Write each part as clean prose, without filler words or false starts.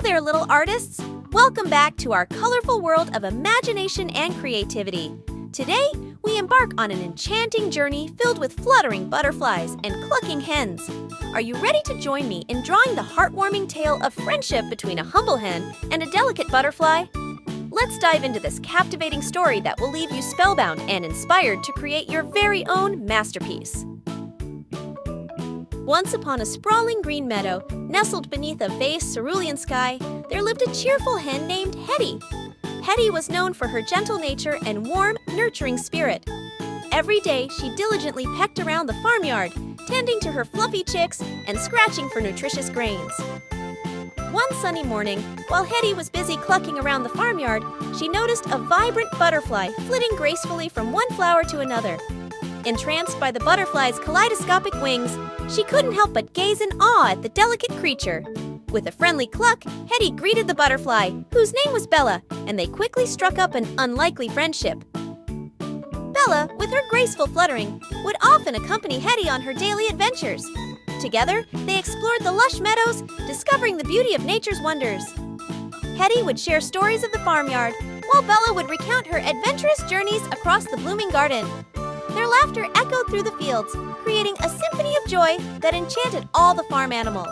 there, little artists! Welcome back to our colorful world of imagination and creativity. Today, we embark on an enchanting journey filled with fluttering butterflies and clucking hens. Are you ready to join me in drawing the heartwarming tale of friendship between a humble hen and a delicate butterfly? Let's dive into this captivating story that will leave you spellbound and inspired to create your very own masterpiece. Once upon a sprawling green meadow, nestled beneath a vast cerulean sky, there lived a cheerful hen named Hetty. Hetty was known for her gentle nature and warm, nurturing spirit. Every day, she diligently pecked around the farmyard, tending to her fluffy chicks and scratching for nutritious grains. One sunny morning, while Hetty was busy clucking around the farmyard, she noticed a vibrant butterfly flitting gracefully from one flower to another. Entranced by the butterfly's kaleidoscopic wings, she couldn't help but gaze in awe at the delicate creature. With a friendly cluck, Hetty greeted the butterfly, whose name was Bella, and they quickly struck up an unlikely friendship. Bella, with her graceful fluttering, would often accompany Hetty on her daily adventures. Together, they explored the lush meadows, discovering the beauty of nature's wonders. Hetty would share stories of the farmyard, while Bella would recount her adventurous journeys across the blooming garden. Their laughter echoed through the fields, creating a symphony of joy that enchanted all the farm animals.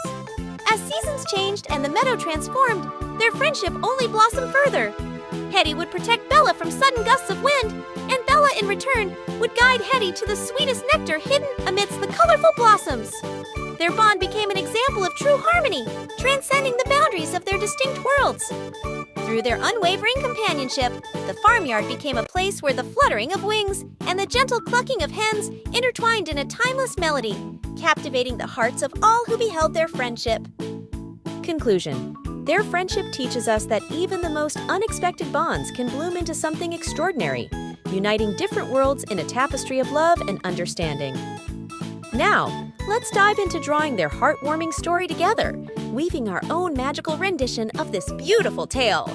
As seasons changed and the meadow transformed, their friendship only blossomed further. Hetty would protect Bella from sudden gusts of wind, and Bella, in return, would guide Hetty to the sweetest nectar hidden amidst the colorful blossoms. Their bond became an example of true harmony, transcending the boundaries of their distinct worlds. Through their unwavering companionship, the farmyard became a place where the fluttering of wings and the gentle clucking of hens intertwined in a timeless melody, captivating the hearts of all who beheld their friendship. Conclusion. Their friendship teaches us that even the most unexpected bonds can bloom into something extraordinary, uniting different worlds in a tapestry of love and understanding. Now, let's dive into drawing their heartwarming story together, weaving our own magical rendition of this beautiful tale.